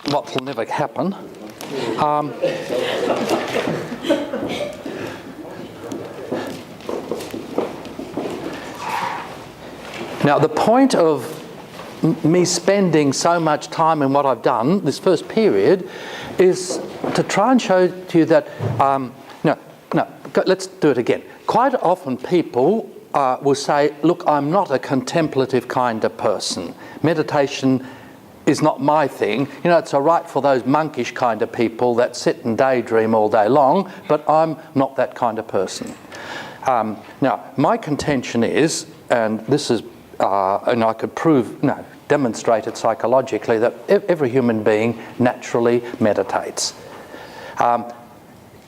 what will never happen. Now, the point of me spending so much time in what I've done, this first period, is to try and show to you that, let's do it again. Quite often people will say, look, I'm not a contemplative kind of person. Meditation is not my thing. You know, it's all right for those monkish kind of people that sit and daydream all day long, but I'm not that kind of person. Now, my contention is, and this is, and I could demonstrate it psychologically, that every human being naturally meditates.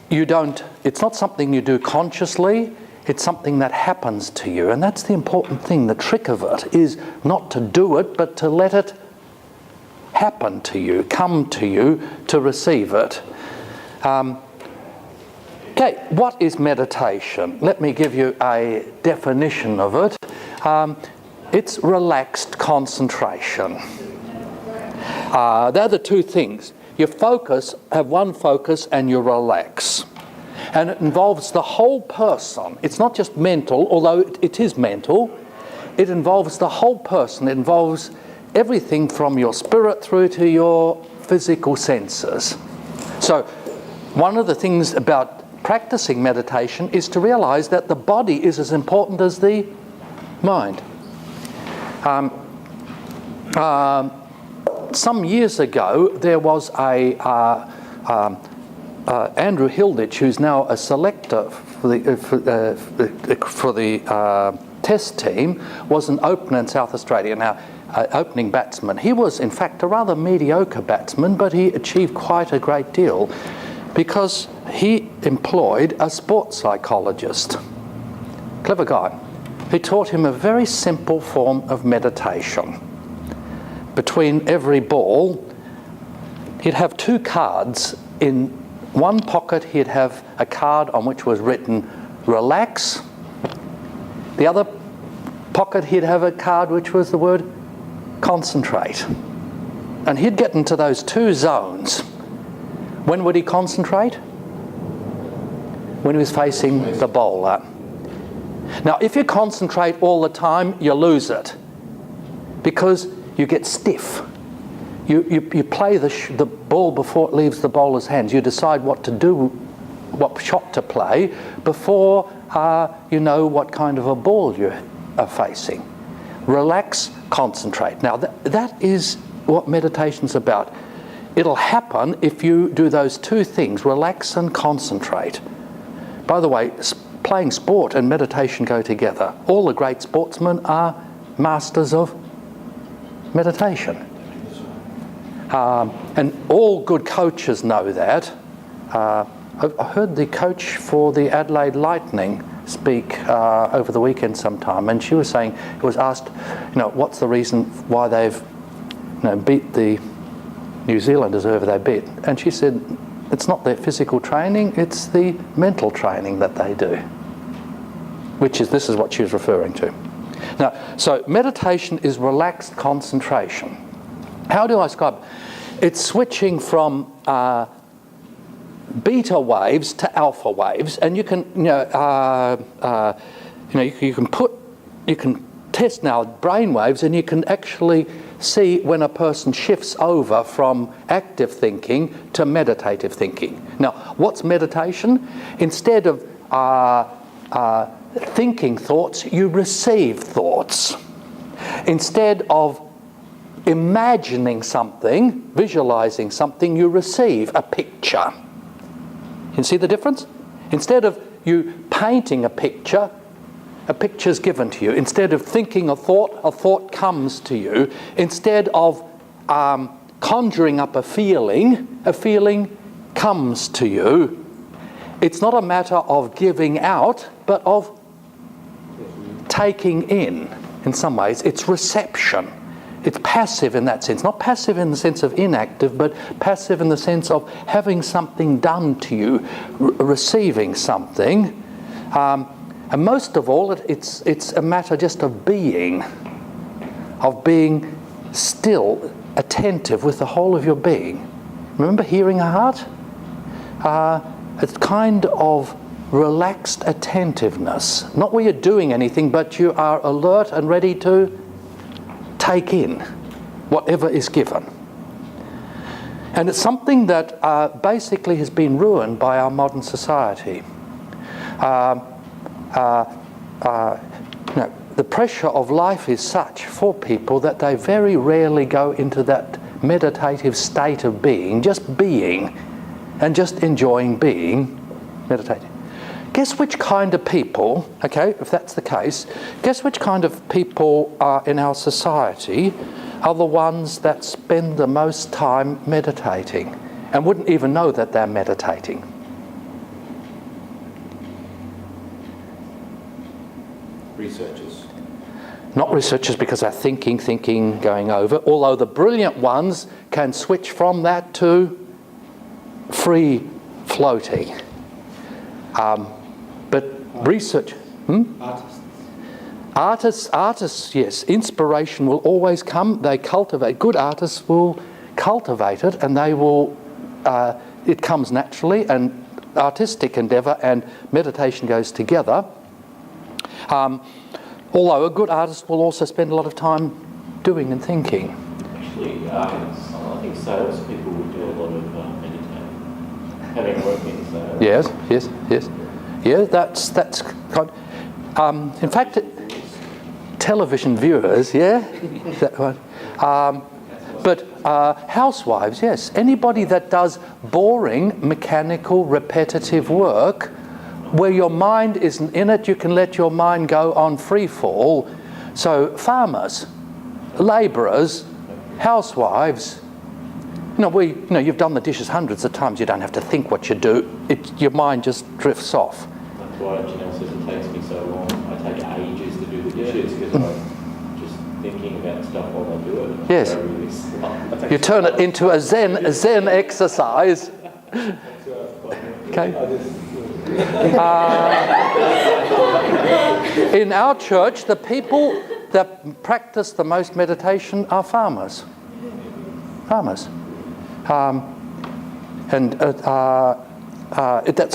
It's not something you do consciously, it's something that happens to you, and that's the important thing. The trick of it is not to do it, but to let it happen to you, come to you, to receive it. Okay, what is meditation? Let me give you a definition of it. It's relaxed concentration. They're the two things. You have one focus, and you relax. And it involves the whole person. It's not just mental, although it is mental. It involves the whole person. It involves everything from your spirit through to your physical senses. So one of the things about practicing meditation is to realize that the body is as important as the mind. Some years ago, there was Andrew Hilditch, who's now a selector for the test team, was an opener in South Australia. Now, opening batsman. He was, in fact, a rather mediocre batsman, but he achieved quite a great deal because he employed a sports psychologist. Clever guy. He taught him a very simple form of meditation. Between every ball, he'd have two cards. In one pocket, he'd have a card on which was written, relax. The other pocket, he'd have a card which was the word, concentrate. And he'd get into those two zones. When would he concentrate? When he was facing the bowler. Now, if you concentrate all the time, you lose it because you get stiff. You play the ball before it leaves the bowler's hands. You decide what to do, what shot to play, before you know what kind of a ball you are facing. Relax, concentrate. Now, that is what meditation's about. It'll happen if you do those two things, relax and concentrate. By the way, playing sport and meditation go together. All the great sportsmen are masters of meditation. And all good coaches know that. I heard the coach for the Adelaide Lightning speak over the weekend sometime, and she was saying, it was asked, what's the reason why they've beat the New Zealanders, whoever they beat, and she said, it's not their physical training, it's the mental training that they do. This is what she was referring to. Now, so meditation is relaxed concentration. How do I describe it? It's switching from beta waves to alpha waves, and you can, you can test now brain waves, and you can actually see when a person shifts over from active thinking to meditative thinking. Now, what's meditation? Instead of thinking thoughts, you receive thoughts. Instead of imagining something, visualizing something, you receive a picture. You see the difference? Instead of you painting a picture's given to you. Instead of thinking a thought comes to you. Instead of conjuring up a feeling comes to you. It's not a matter of giving out, but of taking in some ways. It's reception. It's passive in that sense. Not passive in the sense of inactive, but passive in the sense of having something done to you, receiving something. And most of all, it's a matter just of being still attentive with the whole of your being. Remember hearing a heart? It's kind of relaxed attentiveness. Not where you're doing anything, but you are alert and ready to take in whatever is given. And it's something that basically has been ruined by our modern society. The pressure of life is such for people that they very rarely go into that meditative state of being and just enjoying being, meditating. Guess which kind of people, okay, if that's the case, guess which kind of people in our society are the ones that spend the most time meditating and wouldn't even know that they're meditating? Researchers. Not researchers, because they're thinking, going over, although the brilliant ones can switch from that to free floating. But research... Artists, yes. Inspiration will always come. They cultivate. Good artists will cultivate it, and they will... it comes naturally, and artistic endeavour and meditation goes together. Although a good artist will also spend a lot of time doing and thinking. Actually, I think salespeople would do a lot of meditating, having worked in sales. Yes. Yeah, that's kind. In fact, television viewers, yeah, that one. But housewives, yes. Anybody that does boring, mechanical, repetitive work, where your mind isn't in it, you can let your mind go on free fall. So farmers, labourers, housewives, you've done the dishes hundreds of times. You don't have to think what you do. Your mind just drifts off. That's why Janelle says it takes me so long. I take ages to do the dishes because I'm just thinking about stuff while I do it. Yes. Really slow. You turn it into a Zen exercise. Okay. In our church, the people that practice the most meditation are farmers. That's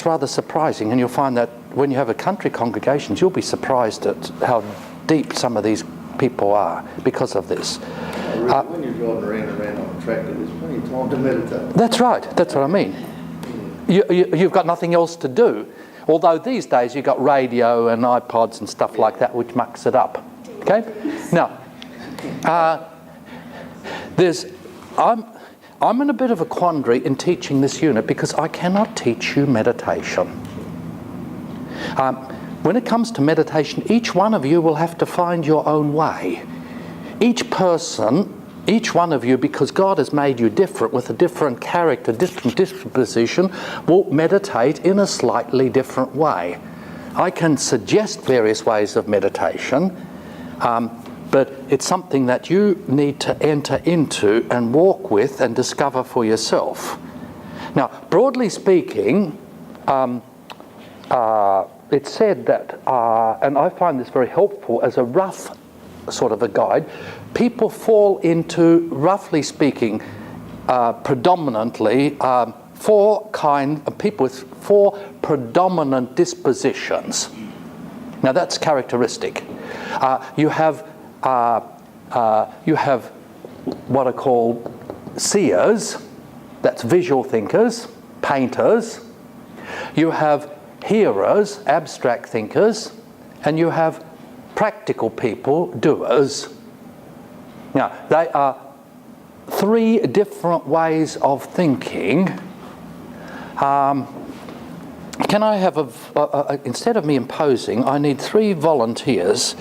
rather surprising, and you'll find that when you have a country congregations, you'll be surprised at how deep some of these people are because of this. When you're driving around on a tractor, there's plenty of time to meditate. That's right. That's what I mean. You've got nothing else to do. Although these days you've got radio and iPods and stuff like that, which mucks it up. Okay? Now, I'm in a bit of a quandary in teaching this unit because I cannot teach you meditation. When it comes to meditation, each one of you will have to find your own way. Each one of you, because God has made you different with a different character, different disposition, will meditate in a slightly different way. I can suggest various ways of meditation, but it's something that you need to enter into and walk with and discover for yourself. Now, broadly speaking, it's said that, and I find this very helpful as a rough sort of a guide, people fall into, roughly speaking, predominantly people with four predominant dispositions. Now that's characteristic. You have what are called seers, that's visual thinkers, painters. You have hearers, abstract thinkers, and you have practical people, doers. Now, they are three different ways of thinking. Can I have instead of me imposing, I need 3 volunteers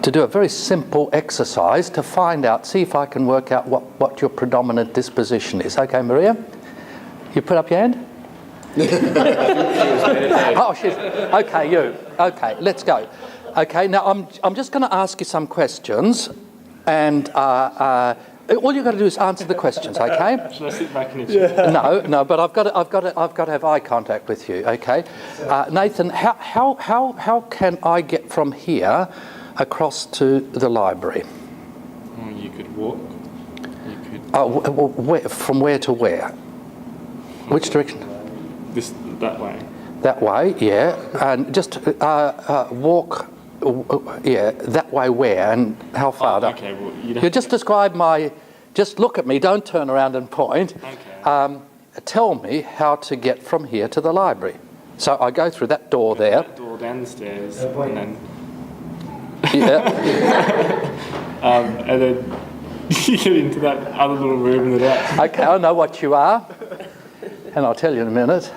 to do a very simple exercise to find out, see if I can work out what your predominant disposition is. Okay, Maria? You put up your hand? Oh, she's... Okay, you. Okay, let's go. Okay, now I'm just going to ask you some questions, and all you've got to do is answer the questions. Okay? Should I sit back in a chair? No, but I've got to have eye contact with you. Okay, Nathan, how can I get from here across to the library? You could walk. You could From where to where? Which direction? That way. That way, yeah. And just walk, that way where and how far? Okay, well, You just describe just look at me, don't turn around and point. Okay. Tell me how to get from here to the library. So I go through that door there. That door down the stairs, and then Yeah. and then you get into that other little room in the back. Okay, I know what you are, and I'll tell you in a minute.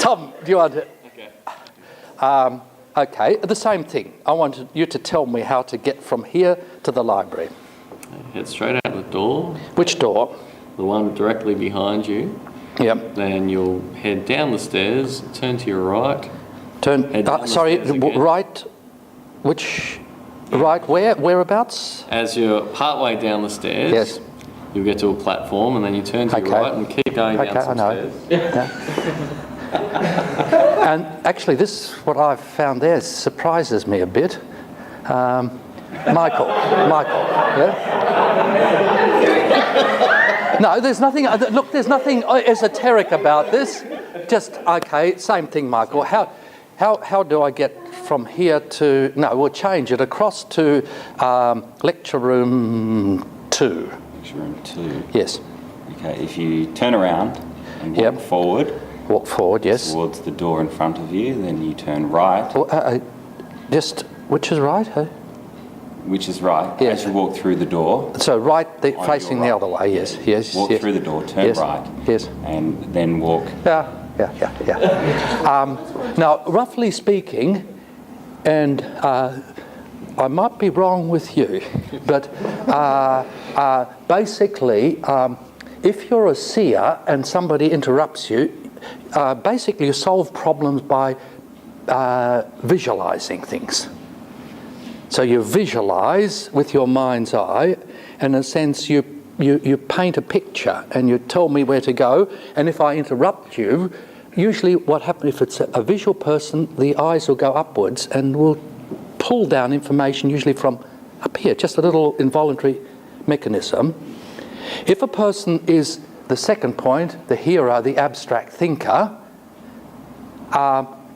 Tom, do you want to? Okay. Okay, the same thing. I want you to tell me how to get from here to the library. Head straight out the door, Which door? the one directly behind you. Yep. Then you'll head down the stairs, turn to your right. Turn. Head down the Sorry, stairs again. right. Which? Right where? Whereabouts? As you're partway down the stairs, Yes. you'll get to a platform, and then you turn to Okay. your right and keep going Okay, down some I know. stairs. And actually, what I've found there surprises me a bit. Michael, yeah? No, there's nothing, look, there's nothing esoteric about this. Just, okay, same thing, Michael. How do I get from here to, no, we'll change it, across to lecture room 2. Lecture room 2. Yes. Okay, if you turn around and walk Yep. forward Walk forward, yes. towards the door in front of you, then you turn right, Just, which is right? which is right. Yes. As you walk through the door, So right, On facing your the right. other way, yes, yes. walk yes. through the door, turn Yes. right, Yes. and then walk. Yeah. Now, roughly speaking, and I might be wrong with you, but basically, if you're a seer and somebody interrupts you, basically you solve problems by visualizing things. So you visualize with your mind's eye, and in a sense you paint a picture and you tell me where to go, and if I interrupt you, usually what happens if it's a visual person, the eyes will go upwards and will pull down information usually from up here, just a little involuntary mechanism. If a person is the second point, the hearer, the abstract thinker,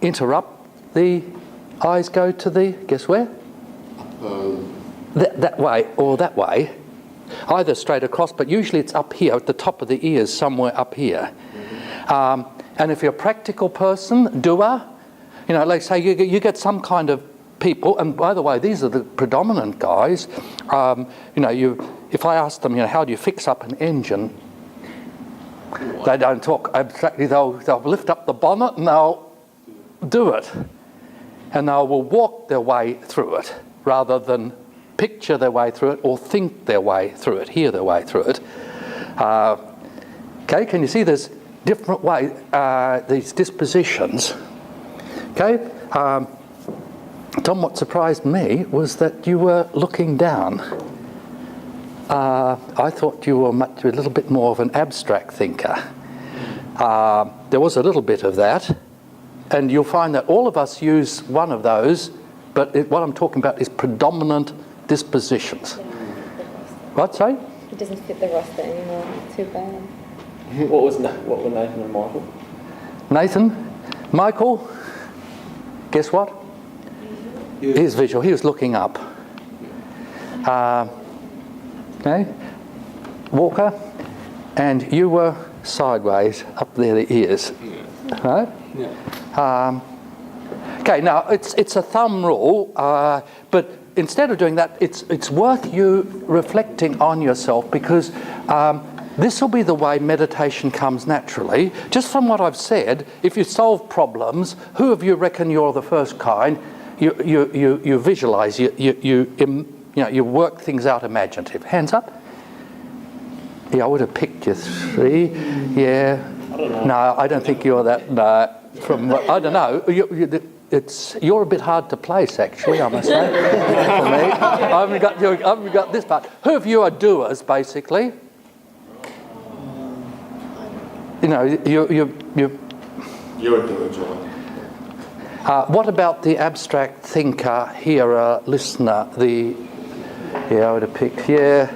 interrupt, the eyes go to the, guess where? That way or that way, either straight across, but usually it's up here at the top of the ears, somewhere up here. And if you're a practical person, doer, like say you get some kind of people, and by the way, these are the predominant guys. If I ask them, how do you fix up an engine? They don't talk abstractly. They'll lift up the bonnet and they'll do it, and they will walk their way through it rather than picture their way through it or think their way through it, hear their way through it. Okay, can you see there's different ways, these dispositions? Okay, Tom, what surprised me was that you were looking down. I thought you were a little bit more of an abstract thinker. There was a little bit of that, and you'll find that all of us use one of those, but what I'm talking about is predominant dispositions. What, sorry? It doesn't fit the roster anymore. It's too bad. What were Nathan and Michael? Nathan, Michael, guess what? He's visual. He was looking up. Okay, Walker, and you were sideways up there, the ears, right? Yeah. Okay, now it's a thumb rule, but instead of doing that, it's worth you reflecting on yourself, because this will be the way meditation comes naturally. Just from what I've said, if you solve problems, who of you reckon you're the first kind? You visualize, you work things out imaginative. Hands up. Yeah, I would have picked you 3. Yeah. I don't know. No, I don't think you're that. No, I don't know. You're a bit hard to place, actually, I must say, for me. I haven't got this part. Who of you are doers, basically? You're a doer, John. What about the abstract thinker, hearer, listener, the Yeah, I would have picked, yeah.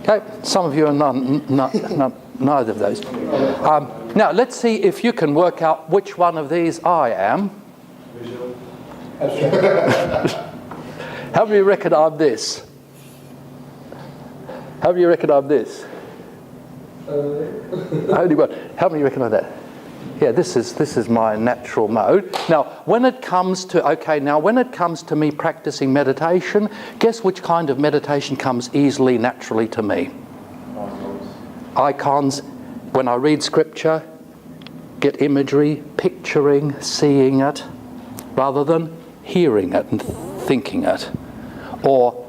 Okay, some of you are neither of those. Now, let's see if you can work out which one of these I am. How many reckon I'm this? How many reckon I'm this? Only one. How many reckon I'm that? Yeah, this is my natural mode. Now, when it comes to me practicing meditation, guess which kind of meditation comes easily, naturally to me? Icons. When I read scripture, get imagery, picturing, seeing it, rather than hearing it and thinking it. Or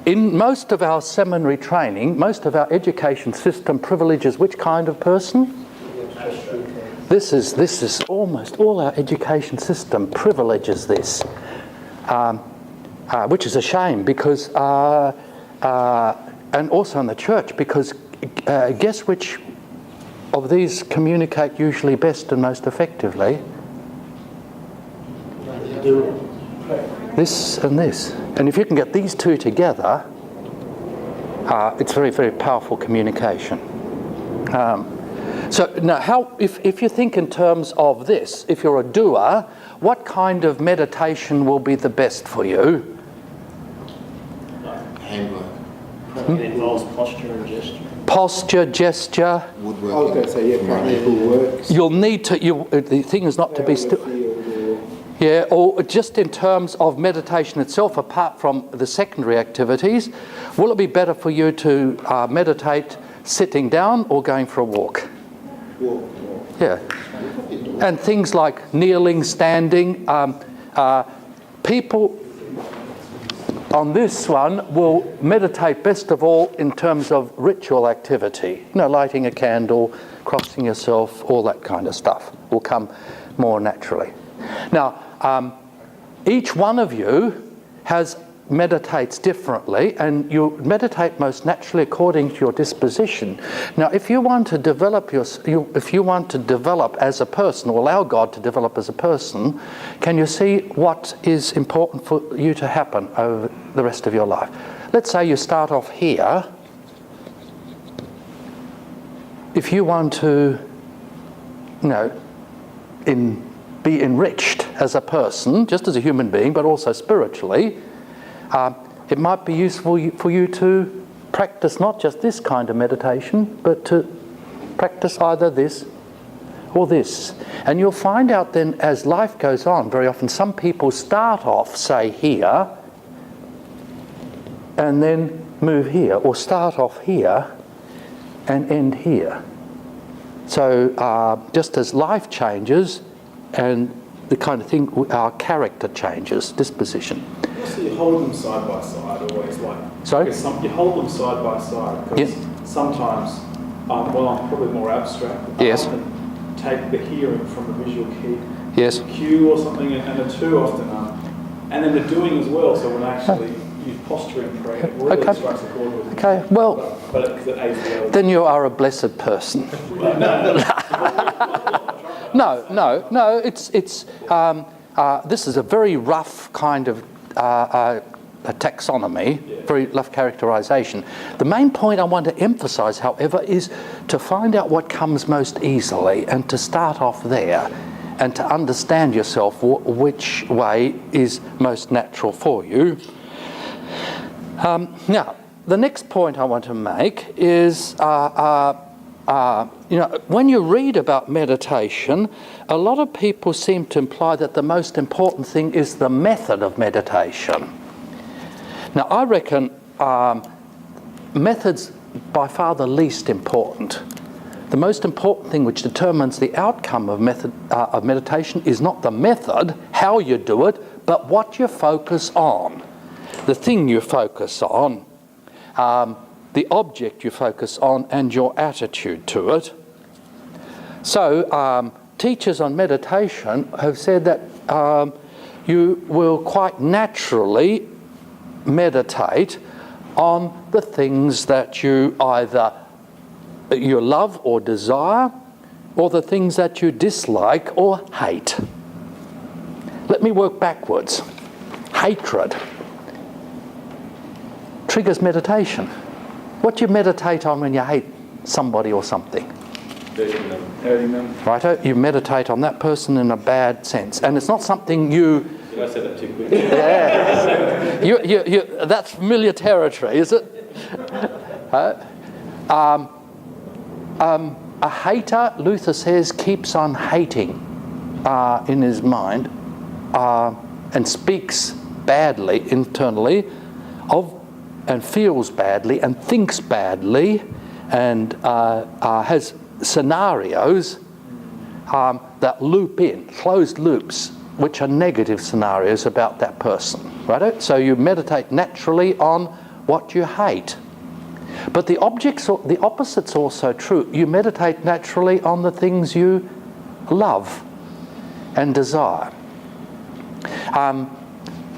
in most of our seminary training, most of our education system privileges which kind of person? This is almost all our education system privileges this, which is a shame because, and also in the church, because guess which of these communicate usually best and most effectively? This and this. And if you can get these two together, it's very, very powerful communication. So now, if you think in terms of this, if you're a doer, what kind of meditation will be the best for you? Handwork. It involves posture and gesture. Posture, gesture. Woodworking. I was going to say, yeah, primeval works. You'll need to. The thing is not to be still. Yeah, or just in terms of meditation itself, apart from the secondary activities, will it be better for you to meditate sitting down or going for a walk? Walk. Yeah. And things like kneeling, standing. People on this one will meditate best of all in terms of ritual activity. You know, lighting a candle, crossing yourself, all that kind of stuff will come more naturally. Now, each one of you meditates differently, and you meditate most naturally according to your disposition. Now, if you want to develop as a person, or allow God to develop as a person, can you see what is important for you to happen over the rest of your life? Let's say you start off here. If you want to, be enriched as a person, just as a human being, but also spiritually, it might be useful for you to practice not just this kind of meditation, but to practice either this or this. And you'll find out then, as life goes on, very often some people start off, say, here, and then move here, or start off here and end here. So just as life changes, and the kind of thing, our character changes, disposition. So you hold them side by side always, like. Sorry? You hold them side by side because sometimes, I'm probably more abstract. Yes. I often take the hearing from the visual key. Yes. Cue or something, and the two often and then the doing as well. So when I actually use posturing prayer, it really strikes a chord with me. Okay. Well, but it aids the other. then you are a blessed person. No. It's this is a very rough kind of a taxonomy, very rough characterization. The main point I want to emphasize, however, is to find out what comes most easily and to start off there and to understand yourself which way is most natural for you. Now, the next point I want to make is when you read about meditation, a lot of people seem to imply that the most important thing is the method of meditation. Now, I reckon methods by far the least important. The most important thing which determines the outcome of meditation is not the method, how you do it, but what you focus on, the thing you focus on. The object you focus on and your attitude to it. So teachers on meditation have said that you will quite naturally meditate on the things that you either you love or desire, or the things that you dislike or hate. Let me work backwards. hatred triggers meditation. What do you meditate on when you hate somebody or something? Hurting them. Righto? You meditate on that person in a bad sense. And it's not something you... Did I say that too quickly? Yeah. That's familiar territory, is it? A hater, Luther says, keeps on hating in his mind and speaks badly internally of, and feels badly and thinks badly and has scenarios that loop in, closed loops, which are negative scenarios about that person. Right? So you meditate naturally on what you hate. But the opposite's also true. You meditate naturally on the things you love and desire.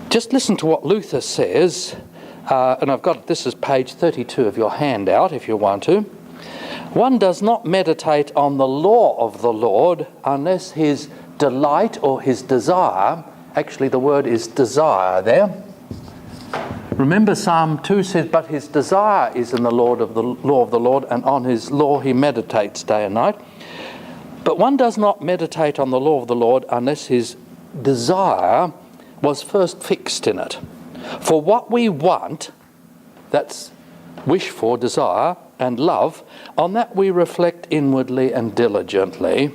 Just listen to what Luther says, and I've got, this is page 32 of your handout if you want to. One does not meditate on the law of the Lord unless his delight or his desire, actually the word is desire there. Remember Psalm 2 says, but his desire is in the law of the Lord, and on his law he meditates day and night. But one does not meditate on the law of the Lord unless his desire was first fixed in it. For what we want, that's wish for, desire, and love, on that we reflect inwardly and diligently.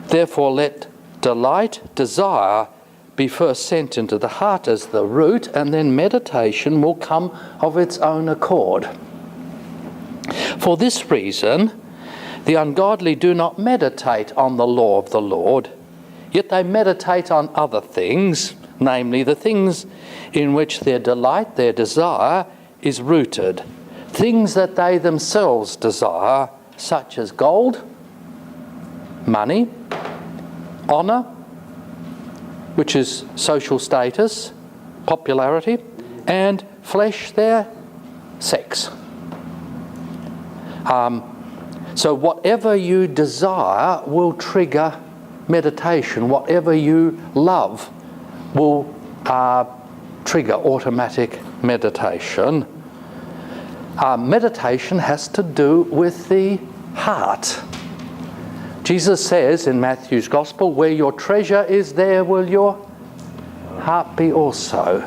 Therefore let delight, desire, be first sent into the heart as the root, and then meditation will come of its own accord. For this reason, the ungodly do not meditate on the law of the Lord, yet they meditate on other things, namely the things in which their delight, their desire, is rooted, things that they themselves desire, such as gold, money, honour, which is social status, popularity, and flesh, their sex. So whatever you desire will trigger meditation. Whatever you love will trigger automatic meditation. Meditation has to do with the heart. Jesus says in Matthew's Gospel, where your treasure is, there will your heart be also.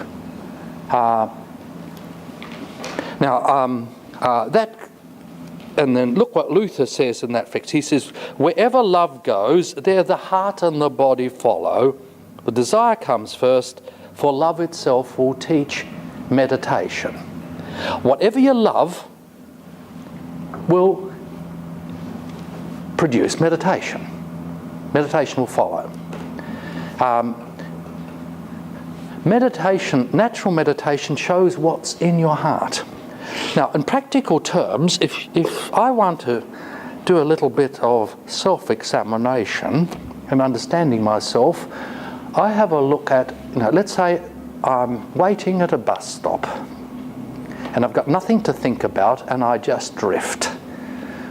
And then look what Luther says in that fix. He says, wherever love goes, there the heart and the body follow. The desire comes first, for love itself will teach meditation. Whatever you love will produce meditation. Meditation will follow. Natural meditation shows what's in your heart. Now, in practical terms, if I want to do a little bit of self-examination and understanding myself, I have a look at, let's say I'm waiting at a bus stop and I've got nothing to think about and I just drift.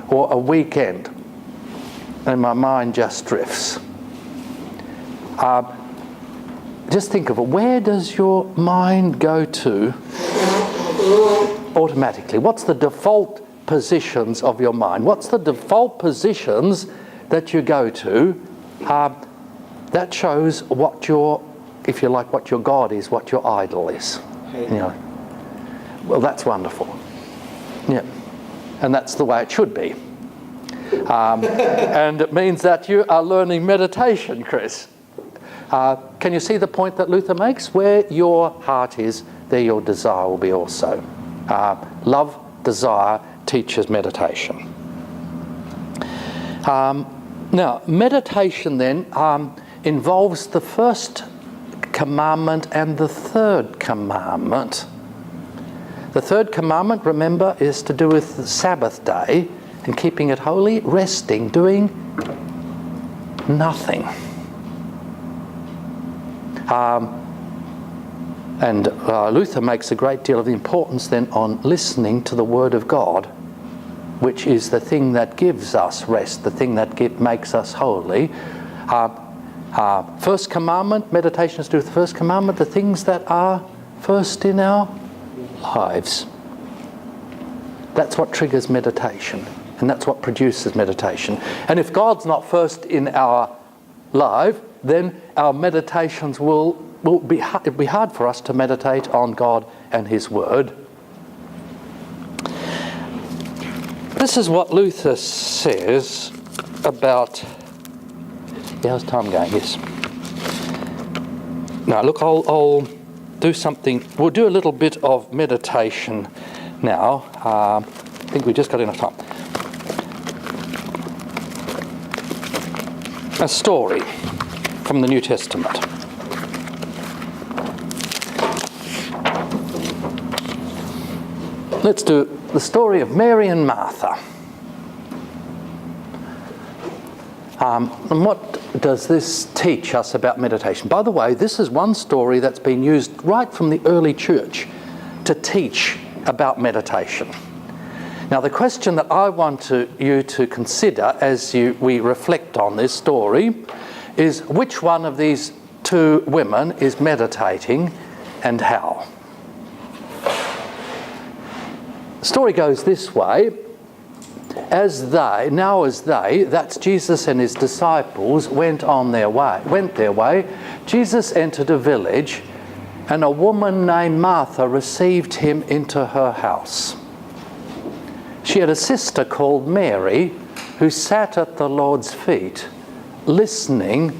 Or a weekend and my mind just drifts. Just think of it. Where does your mind go to automatically? What's the default positions of your mind? What's the default positions that you go to? That shows what your, if you like, what your God is, what your idol is. Well, that's wonderful. Yeah. And that's the way it should be. And it means that you are learning meditation, Chris. Can you see the point that Luther makes? Where your heart is, there your desire will be also. Love, desire teaches meditation. Now, meditation then involves the first commandment and the third commandment. The third commandment, remember, is to do with the Sabbath day and keeping it holy, resting, doing nothing. And Luther makes a great deal of importance then on listening to the Word of God, which is the thing that gives us rest, the thing that makes us holy. First commandment, meditation is to do with the first commandment, the things that are first in our lives. That's what triggers meditation, and that's what produces meditation. And if God's not first in our life, then our meditations will be hard. It'll be hard for us to meditate on God and His Word. This is what Luther says about... how's time going? Yes. Now, look, I'll do something. We'll do a little bit of meditation now. I think we just got enough time. A story from the New Testament. Let's do the story of Mary and Martha. And what does this teach us about meditation? By the way, this is one story that's been used right from the early church to teach about meditation. Now, the question that I want you to consider as we reflect on this story is, which one of these two women is meditating and how? The story goes this way. As they, that's Jesus and his disciples, went their way, Jesus entered a village, and a woman named Martha received him into her house. She had a sister called Mary, who sat at the Lord's feet, listening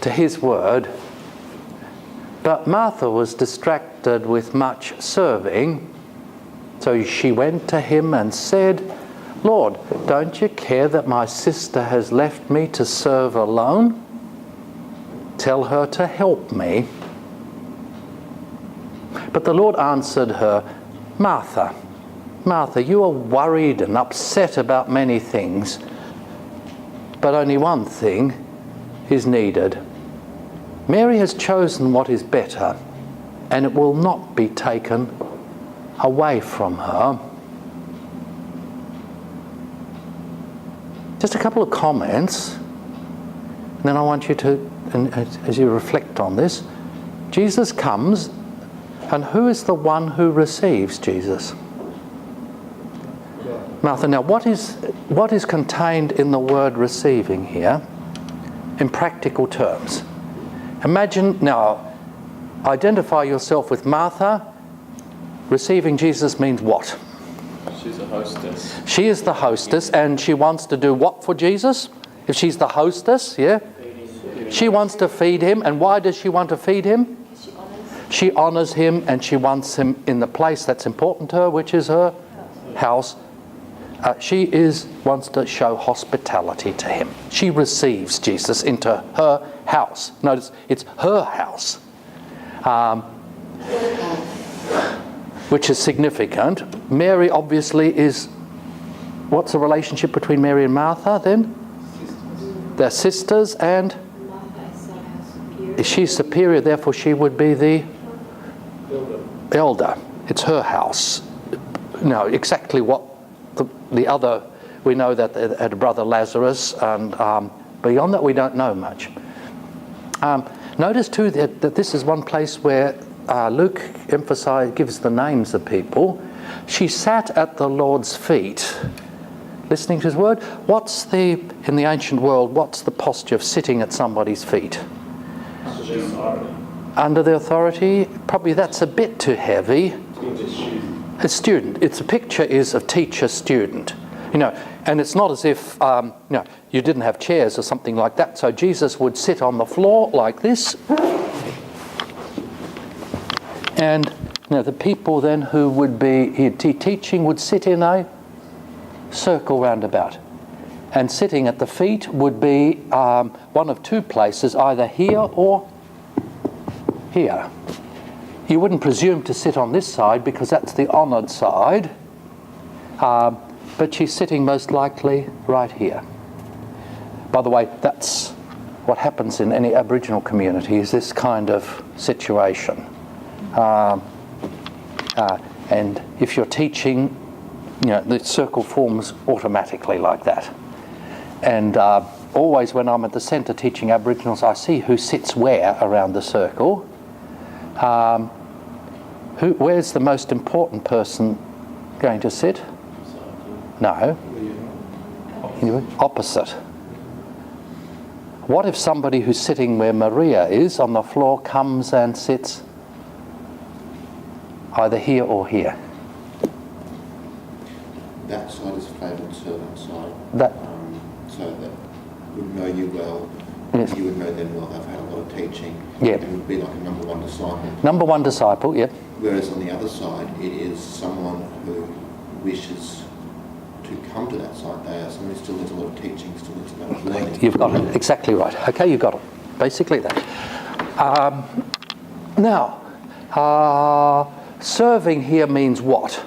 to his word. But Martha was distracted with much serving, so she went to him and said, "Lord, don't you care that my sister has left me to serve alone? Tell her to help me." But the Lord answered her, "Martha, Martha, you are worried and upset about many things, but only one thing is needed. Mary has chosen what is better, and it will not be taken away from her." Just a couple of comments, and then I want you to, as you reflect on this, Jesus comes, and who is the one who receives Jesus? Martha. Now, what is contained in the word receiving here in practical terms? Imagine, now, identify yourself with Martha. Receiving Jesus means what? She's a hostess. She is the hostess, and she wants to do what for Jesus? If she's the hostess, yeah? She wants to feed him, and why does she want to feed him? She honours him, and she wants him in the place that's important to her, which is her house. She wants to show hospitality to him. She receives Jesus into her house. Notice, it's her house, which is significant. Mary obviously is... What's the relationship between Mary and Martha then? They're sisters, and she's superior, therefore she would be the elder. It's her house. Now, exactly what the other... We know that they had a brother Lazarus, and beyond that we don't know much. Notice too that this is one place where Luke gives the names of people. She sat at the Lord's feet, listening to his word. In the ancient world, what's the posture of sitting at somebody's feet? Under the authority? Probably that's a bit too heavy. A student. It's a picture is of teacher-student. And it's not as if you didn't have chairs or something like that. So Jesus would sit on the floor like this. And the people then who would be teaching would sit in a circle roundabout. And sitting at the feet would be one of two places, either here or here. You wouldn't presume to sit on this side because that's the honoured side. But she's sitting most likely right here. By the way, that's what happens in any Aboriginal community, is this kind of situation. And if you're teaching, the circle forms automatically like that. And always when I'm at the centre teaching Aboriginals, I see who sits where around the circle. Where's the most important person going to sit? No. Opposite. What if somebody who's sitting where Maria is on the floor comes and sits either here or here? That side is favoured servant side. That. So that would know you well. Yes. You would know them well. They've had a lot of teaching. Yeah. And would be like a number one disciple. Number one disciple, yeah. Whereas on the other side, it is someone who wishes to come to that side. They are someone who still needs a lot of teaching, still needs a lot of learning. You've got it. Exactly right. Okay, you've got it. Basically that. Now, serving here means what?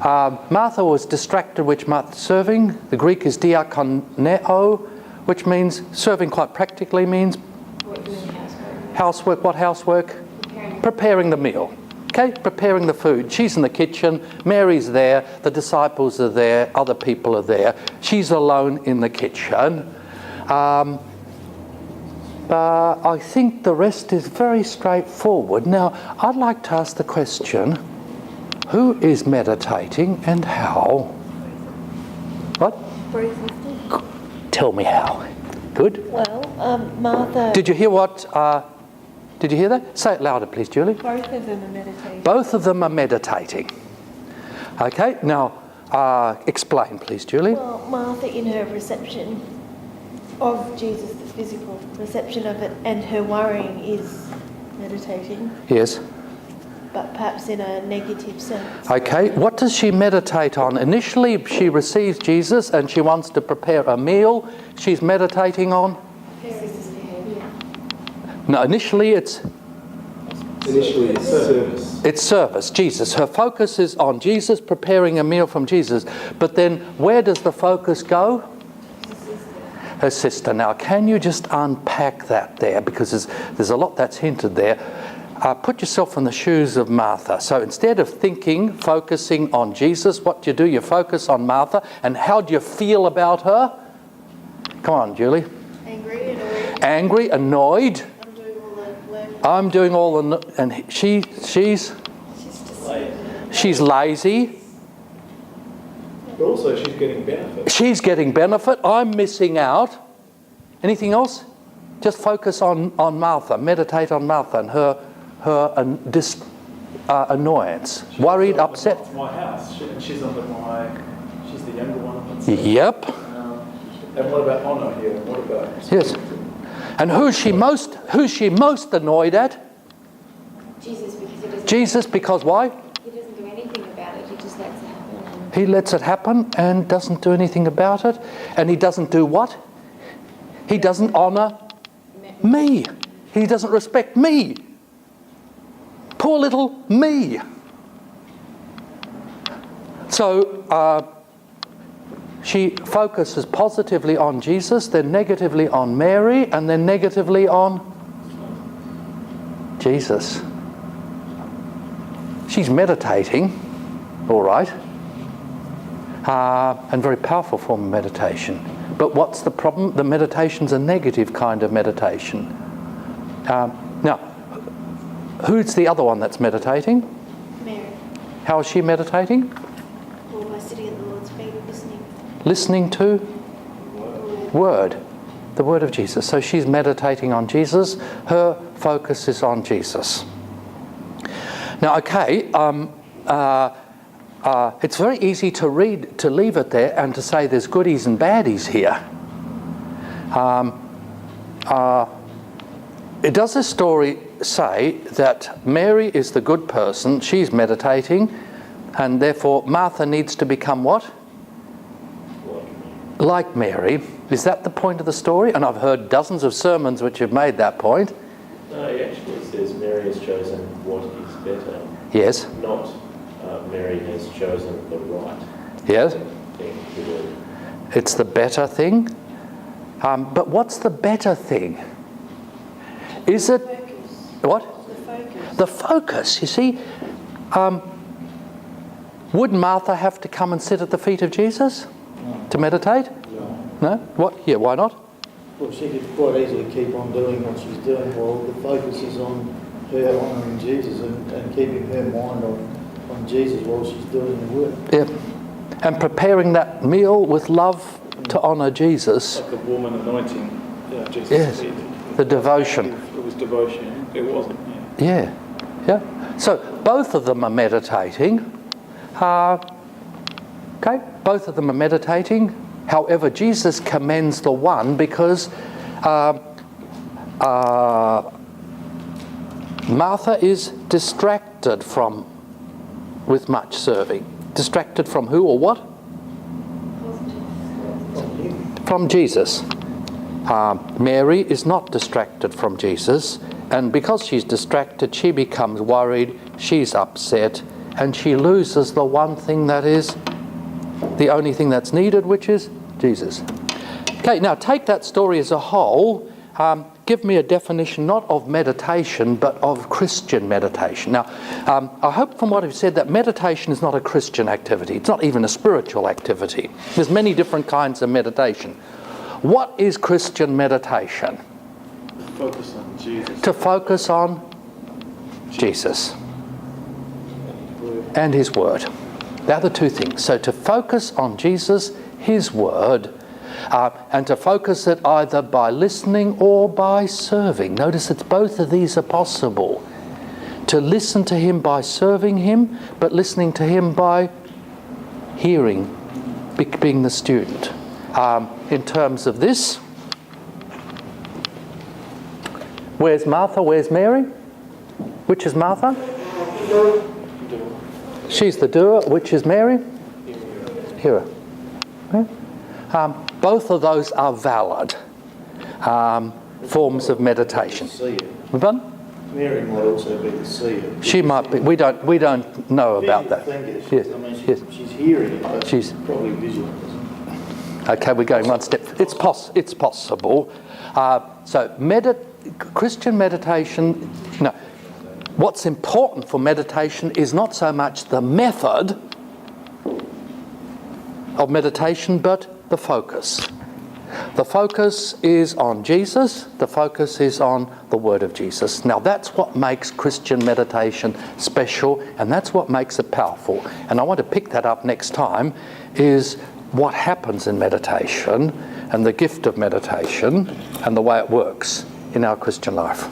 Martha was distracted, which Martha serving. The Greek is diakoneo, which means serving quite practically means housework. What housework? Preparing the meal. Okay, preparing the food. She's in the kitchen, Mary's there, the disciples are there, other people are there. She's alone in the kitchen. I think the rest is very straightforward. Now, I'd like to ask the question, who is meditating and how? What? Tell me how. Good? Well, Martha... Did you hear what... did you hear that? Say it louder, please, Julie. Both of them are meditating. Both of them are meditating. Okay, now explain, please, Julie. Well, Martha, in her reception of Jesus, the physical reception of it, and her worrying is meditating. Yes. But perhaps in a negative sense. Okay, what does she meditate on? Initially, she receives Jesus and she wants to prepare a meal. She's meditating on? No, initially it's service. It's service, Jesus. Her focus is on Jesus, preparing a meal from Jesus. But then where does the focus go? Her sister. Now, can you just unpack that there? Because there's a lot that's hinted there. Put yourself in the shoes of Martha. So instead of focusing on Jesus, what do? You focus on Martha. And how do you feel about her? Come on, Julie. Angry, annoyed. Angry, annoyed. I'm doing all the work. And she's lazy. But also she's getting benefit. She's getting benefit. I'm missing out. Anything else? Just focus on Martha. Meditate on Martha and her annoyance. Worried, upset. My house. She's the younger one. Yep. And what about honour here? What about... Yes. And who's she most annoyed at? Jesus, because he doesn't. Jesus, because why? He doesn't do anything about it. He just lets it happen. He lets it happen and doesn't do anything about it. And he doesn't do what? He doesn't honour me. He doesn't respect me. Poor little me. So she focuses positively on Jesus, then negatively on Mary, and then negatively on Jesus. She's meditating, all right, and very powerful form of meditation. But what's the problem? The meditation's a negative kind of meditation. Now, who's the other one that's meditating? Mary. How is she meditating? Or by sitting at the Lord's feet, listening. Listening to Word, the Word of Jesus. So she's meditating on Jesus. Her focus is on Jesus. Now, okay, it's very easy to leave it there and to say there's goodies and baddies here. Does this story say that Mary is the good person, she's meditating, and therefore Martha needs to become what? Like Mary. Is that the point of the story? And I've heard dozens of sermons which have made that point. No, he actually says Mary has chosen what is better. Yes. Not Mary has chosen the right Yes. thing to do. It's the better thing. But what's the better thing? Is it... What? The focus. The focus, you see. Would Martha have to come and sit at the feet of Jesus to meditate? No? What? Yeah, why not? Well, she could quite easily keep on doing what she's doing while the focus is on her honouring Jesus and keeping her mind on Jesus while she's doing the work. Yeah. And preparing that meal with love to honour Jesus. Like a woman anointing Jesus' Yes. feet. The devotion. It was devotion. It wasn't. Yeah. Yeah. So both of them are meditating. Okay, both of them are meditating. However, Jesus commends the one because Martha is distracted with much serving. Distracted from who or what? From Jesus. Mary is not distracted from Jesus, and because she's distracted, she becomes worried, she's upset, and she loses the one thing that is the only thing that's needed, which is Jesus. Okay, now take that story as a whole. Give me a definition not of meditation, but of Christian meditation. Now, I hope from what I've said that meditation is not a Christian activity. It's not even a spiritual activity. There's many different kinds of meditation. What is Christian meditation? Focus on Jesus. To focus on Jesus and His Word. They're the two things. So to focus on Jesus, His Word, and to focus it either by listening or by serving. Notice that both of these are possible. To listen to Him by serving Him, but listening to Him by hearing, being the student. In terms of this, where's Martha? Where's Mary? Which is Martha? She's the doer. Which is Mary? Hearer. Okay. Both of those are valid forms of meditation. Pardon? Mary might also be the seer. She might be. We don't know about that. Yes. I mean, she's hearing it, but she's probably visualising. Okay, we're going one step. It's possible. So Christian meditation. No, what's important for meditation is not so much the method of meditation, but the focus. The focus is on Jesus. The focus is on the Word of Jesus. Now that's what makes Christian meditation special, and that's what makes it powerful. And I want to pick that up next time, is what happens in meditation and the gift of meditation and the way it works in our Christian life.